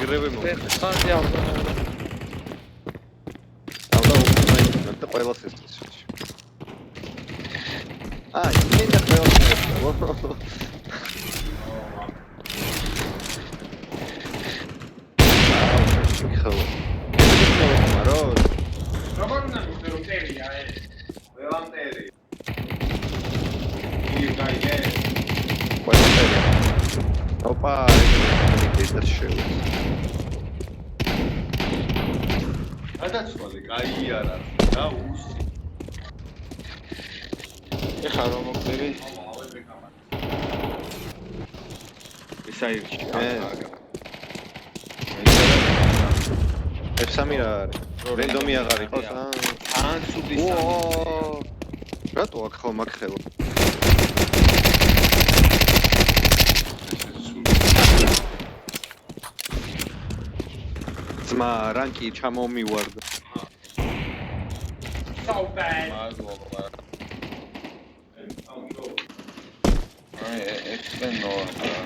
იგრევე მოხდა. ხანდი აღდა. ალბათ უკრაინა და ყველა სისტემაში. აი, იმენა ყველა სისტემაში. ხავა. მაროს. Romanna roteria Levanteri. Io dai ყველა წერია. ოპა, ეს შევა. გადაცვალე, კაი არა. და უსი. ეხლა რომ მოგდები. ესაირჩი. F3 რა არის? რენდომი აღარ იყოს, ან სუდი რატო აქ ხომ მაგხელა? ძმა რანკი ჩამომივარდა. So bad.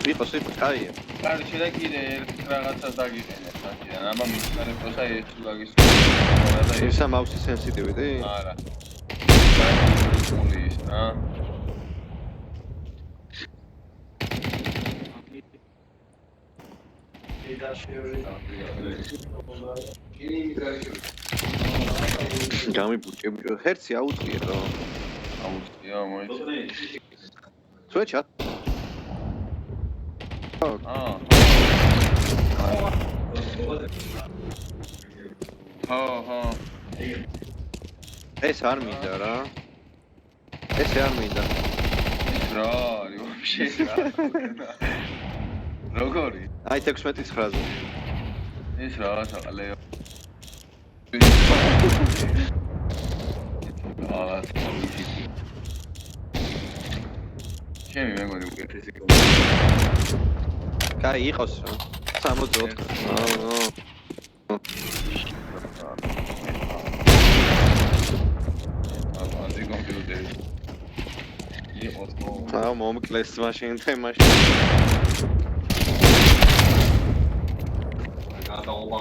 იყოს, კაია. კარგი და კიდე ერთ რაღაცას დაგიყენეთ აქედან. აბა მიხარებოსა ეს ლაგის. ისა მაუსის სენსიტივიტი? არა. ის რა. გამიბურჭები. ჰერცი აუწია რა. აუწია მოიწე. სვეჩა. ეს არ მინდა რა. ეს არ მინდა. რა არის ვაფშე რა. როგორი? აი 16-9-ზე. ეს რაღაცა ყალეო. აა ჩემი მეგონი უკეთესი კომენტარი. კაი იყოს რა. 64. ანდი კომპიუტერი. იყოს მომკლეს მაშინ თემაში. გადაობა.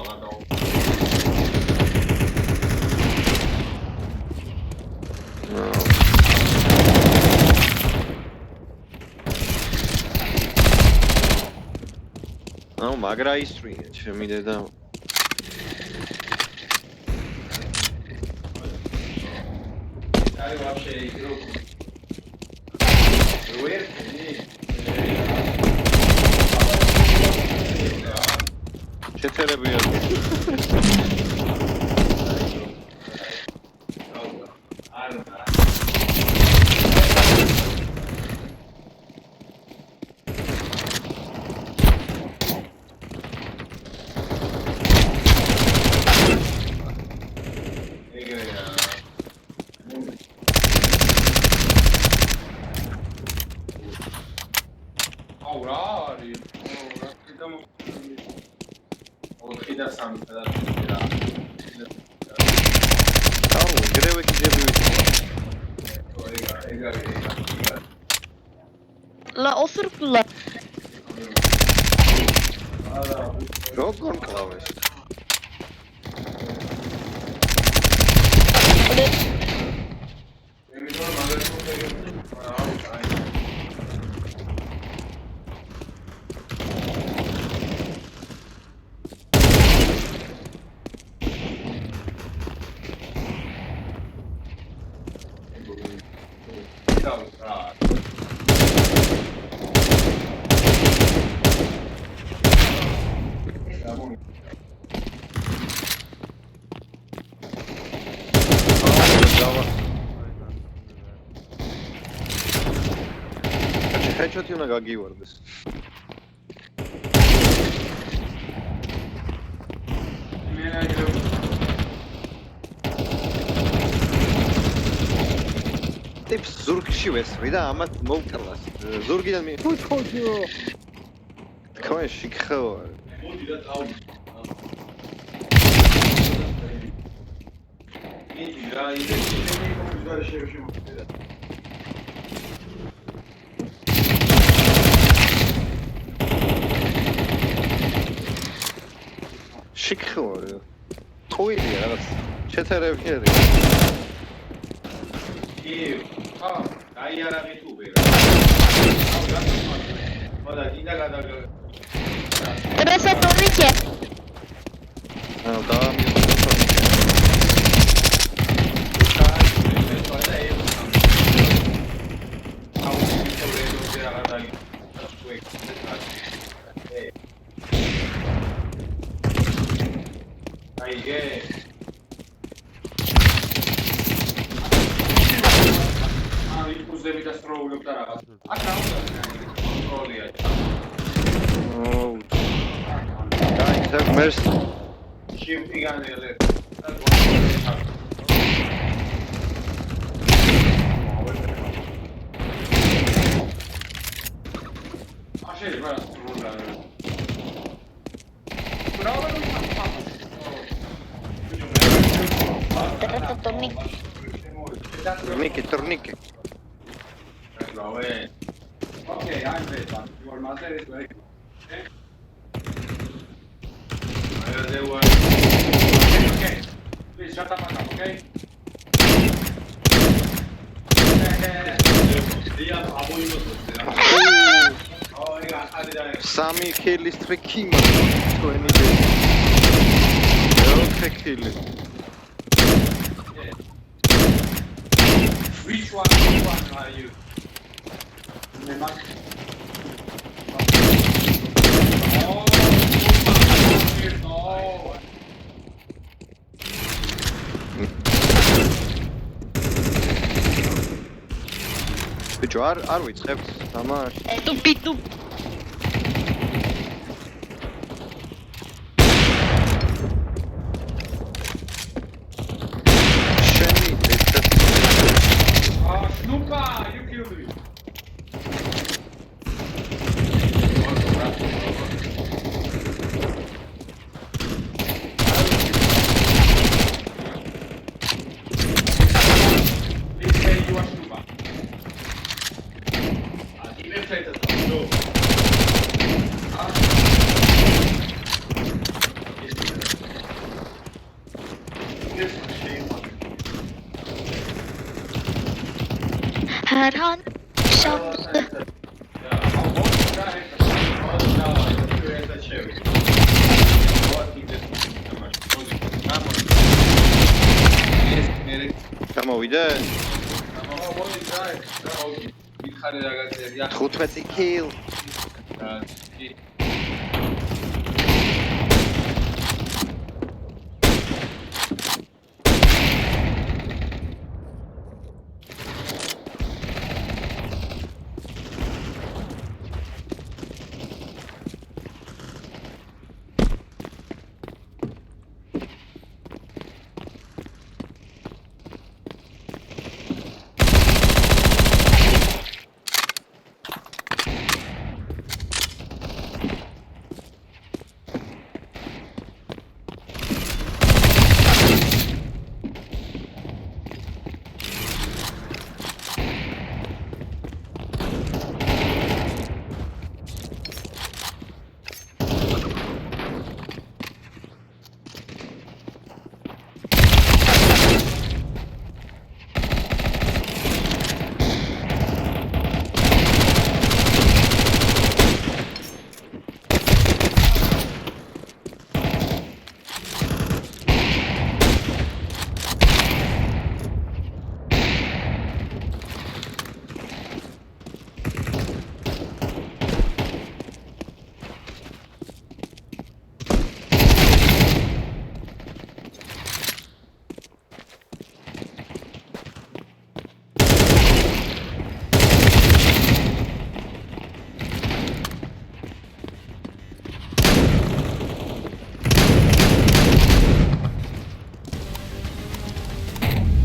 აუ მაგრა ისტრია ჩემი დედა. აი ვაფშე იგრო. შეწერებია. La ofurla. როგორ კლავეს? Headshot უნდა გაგივარდეს. ტიპს ზურგში ვესვრი და ამათ მოვკრლას. ზურგიდან მე ფოთო. თქვენ შიქხევა. მოდი და თავი. მიდი რა იდეა კომპიუტერი შევშევ. შიქხორი. ტყუილია რაღაც. ჩეთერებიერი. კი, ხა, გაიარაღი თუ ვერა. მოდა დინდა გადაგა. Trebuie să turniche. და მერს Trebuie să turniche. ტურნიკე. Okay, I'm ready. Your mother is ready. Okay. Please shut up, okay? სამი ქილის ტრიკიმა თქვენი დე. 4 ქილი. Which one are you? ბიჭო არ ვიწყებთ თამაშს. Tupi. შენი ეს Snuka, you killed me. Please say you are Snuka. Even play the no. Her an şaptı. გამოვიდა მითხარი რაღაცა 15 kill.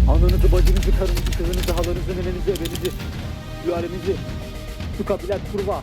Ananızı, bacınızı, karınızı, kızınızı, halanızı, nenenizi, ebenizi, sülalenizi, su kabilet kurva.